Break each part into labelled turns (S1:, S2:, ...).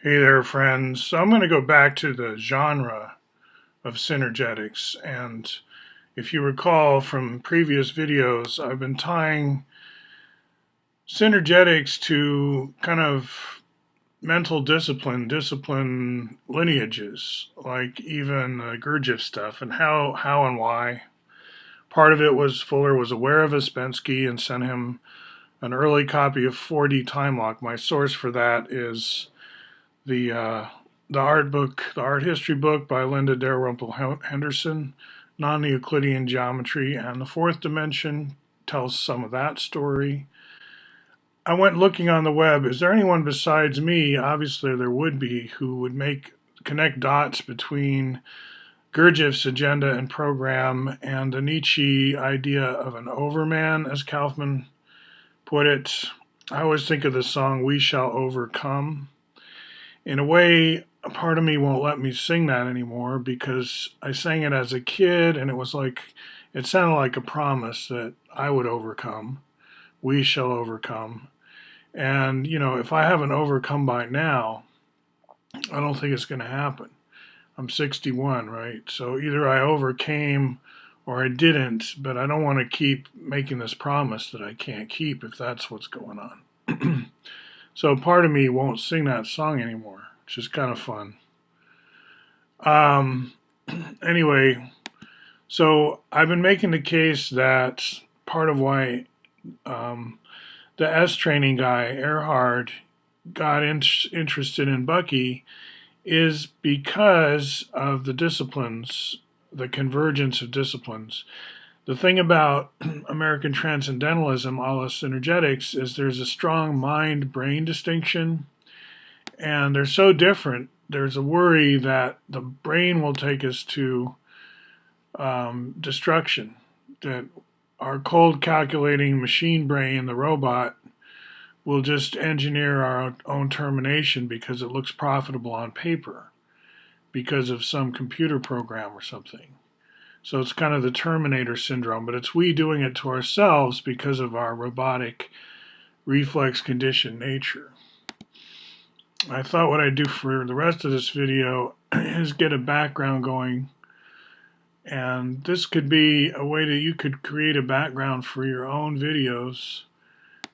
S1: Hey there, friends. So I'm going to go back to the genre of synergetics. And if you recall from previous videos, I've been tying synergetics to kind of mental discipline lineages, like even Gurdjieff stuff, and how and why. Part of it was Fuller was aware of Ouspensky and sent him an early copy of 4D Time Lock. My source for that is the uh, the art book, the art history book by Linda Dalrymple Henderson, Non-Euclidean Geometry, and the Fourth Dimension tells some of that story. I went looking on the web. Is there anyone besides me? Obviously, there would be who would connect dots between Gurdjieff's agenda and program and the Nietzsche idea of an overman, as Kaufman put it. I always think of the song "We Shall Overcome." In a way, a part of me won't let me sing that anymore because I sang it as a kid and it sounded like a promise that I would overcome. We shall overcome. And, if I haven't overcome by now, I don't think it's going to happen. I'm 61, right? So either I overcame or I didn't, but I don't want to keep making this promise that I can't keep if that's what's going on. So part of me won't sing that song anymore, which is kind of fun. Um, anyway, so I've been making the case that part of why the S training guy, Erhard, got interested in Bucky is because of the disciplines, the convergence of disciplines. The thing about American Transcendentalism, a la synergetics, is there's a strong mind-brain distinction, and they're so different. There's a worry that the brain will take us to destruction, that our cold calculating machine brain, the robot, will just engineer our own termination because it looks profitable on paper, because of some computer program or something. So it's kind of the Terminator syndrome, but it's we doing it to ourselves because of our robotic reflex conditioned nature. I thought what I'd do for the rest of this video is get a background going, and this could be a way that you could create a background for your own videos.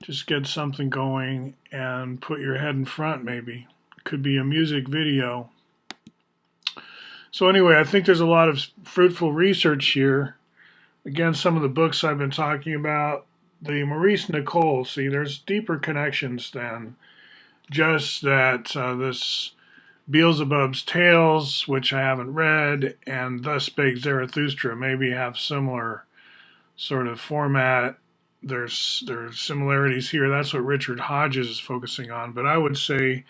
S1: Just get something going and put your head in front, maybe. It could be a music video. So anyway, I think there's a lot of fruitful research here. Again, some of the books I've been talking about, the Maurice Nicoll, see, there's deeper connections than just that this Beelzebub's Tales, which I haven't read, and Thus Spake Zarathustra maybe have similar sort of format. There's similarities here. That's what Richard Hodges is focusing on. But I would say,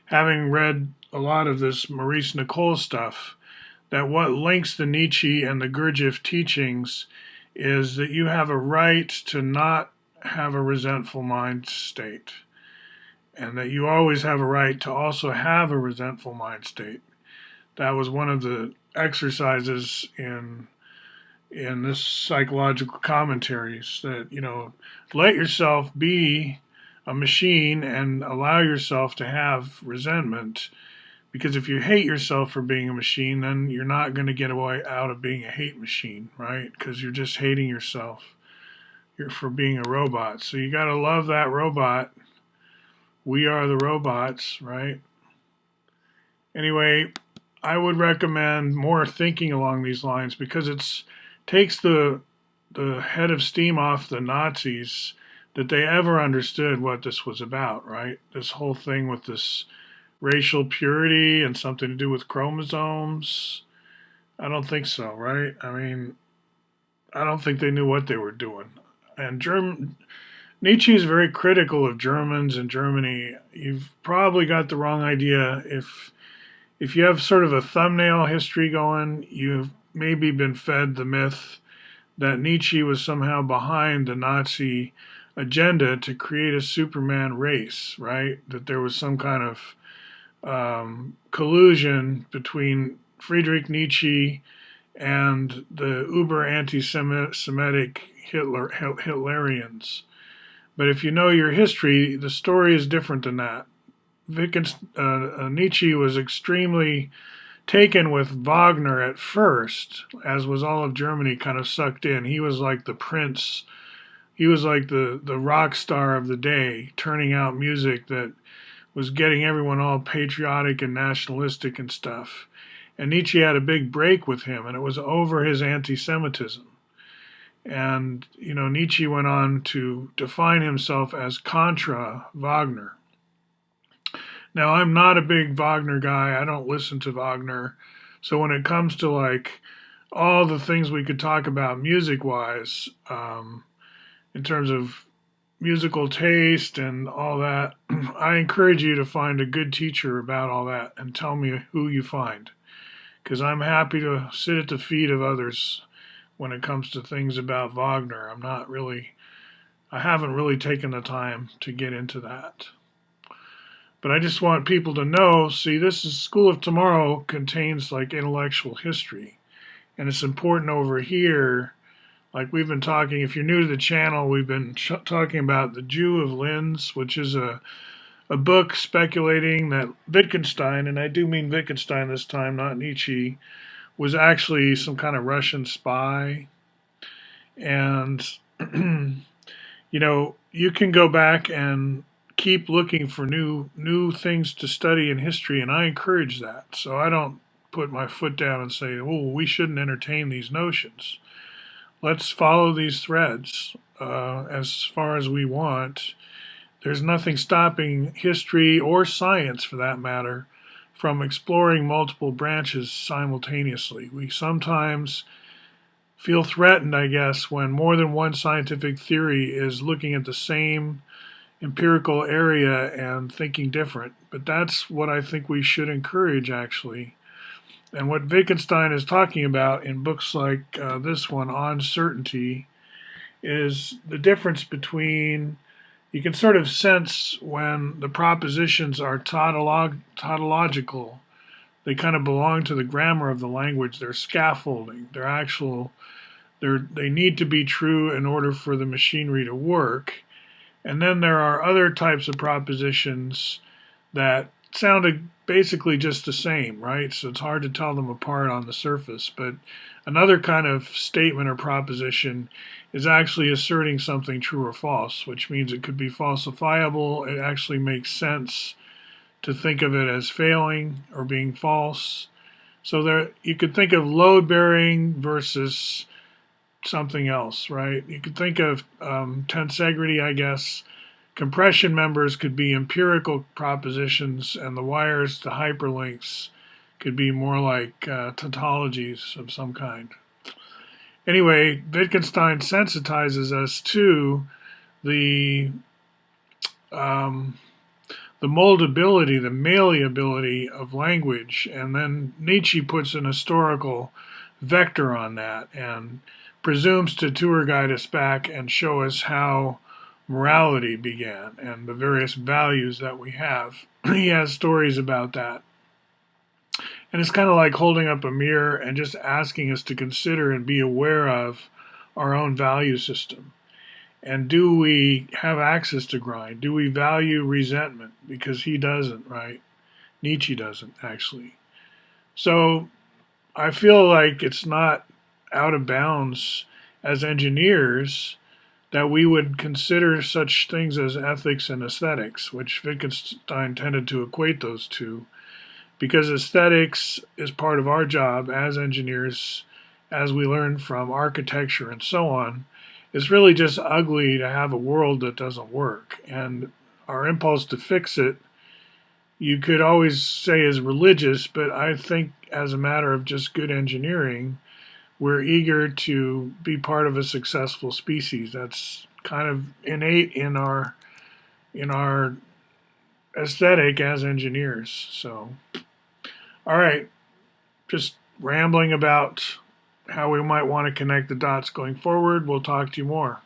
S1: having read a lot of this Maurice Nicoll stuff, that what links the Nietzsche and the Gurdjieff teachings is that you have a right to not have a resentful mind state, and that you always have a right to also have a resentful mind state. That was one of the exercises in this psychological commentaries, that let yourself be a machine and allow yourself to have resentment, because if you hate yourself for being a machine, then you're not going to get away out of being a hate machine, right? Because you're just hating yourself for being a robot. So you got to love that robot. We are the robots, right? Anyway, I would recommend more thinking along these lines, because it takes the head of steam off the Nazis that they ever understood what this was about, right? This whole thing with this racial purity and something to do with chromosomes. I don't think so, right? I mean, I don't think they knew what they were doing. And Nietzsche is very critical of Germans and Germany. You've probably got the wrong idea. If you have sort of a thumbnail history going, you've maybe been fed the myth that Nietzsche was somehow behind the Nazi agenda to create a Superman race, right? That there was some kind of collusion between Friedrich Nietzsche and the uber anti-Semitic Hitlerians. But if you know your history, the story is different than that. Nietzsche was extremely taken with Wagner at first, as was all of Germany kind of sucked in. He was like the prince. He was like the rock star of the day, turning out music that was getting everyone all patriotic and nationalistic and stuff. And Nietzsche had a big break with him, and it was over his anti-Semitism. And, Nietzsche went on to define himself as contra Wagner. Now, I'm not a big Wagner guy. I don't listen to Wagner. So when it comes to like all the things we could talk about music wise, in terms of musical taste and all that, I encourage you to find a good teacher about all that and tell me who you find. Because I'm happy to sit at the feet of others when it comes to things about Wagner. I haven't really taken the time to get into that. But I just want people to know, see, this is School of Tomorrow contains like intellectual history. And it's important over here, like we've been talking, if you're new to the channel, we've been talking about The Jew of Linz, which is a book speculating that Wittgenstein, and I do mean Wittgenstein this time, not Nietzsche, was actually some kind of Russian spy. And, you can go back and keep looking for new things to study in history, and I encourage that. So I don't put my foot down and say, "Oh, we shouldn't entertain these notions." Let's follow these threads as far as we want. There's nothing stopping history or science, for that matter, from exploring multiple branches simultaneously. We sometimes feel threatened, I guess, when more than one scientific theory is looking at the same empirical area and thinking different. But that's what I think we should encourage, actually. And what Wittgenstein is talking about in books like this one, On Certainty, is the difference between, you can sort of sense when the propositions are tautological. They kind of belong to the grammar of the language. They're scaffolding. They need to be true in order for the machinery to work. And then there are other types of propositions that sounded basically just the same, right? So it's hard to tell them apart on the surface. But another kind of statement or proposition is actually asserting something true or false, which means it could be falsifiable. It actually makes sense to think of it as failing or being false. So there, you could think of load bearing versus something else, right? You could think of tensegrity, I guess. Compression members could be empirical propositions, and the wires to hyperlinks could be more like tautologies of some kind. Anyway, Wittgenstein sensitizes us to the moldability, the malleability of language, and then Nietzsche puts an historical vector on that and presumes to tour guide us back and show us how morality began and the various values that we have. He has stories about that. And it's kind of like holding up a mirror and just asking us to consider and be aware of our own value system. And do we have access to grind? Do we value resentment? Because he doesn't, right? Nietzsche doesn't, actually. So I feel like it's not out of bounds as engineers that we would consider such things as ethics and aesthetics, which Wittgenstein tended to equate those two, because aesthetics is part of our job as engineers, as we learn from architecture and so on. It's really just ugly to have a world that doesn't work, and our impulse to fix it, you could always say, is religious, but I think as a matter of just good engineering, we're eager to be part of a successful species. That's kind of innate in our aesthetic as engineers. So, all right, just rambling about how we might want to connect the dots going forward. We'll talk to you more.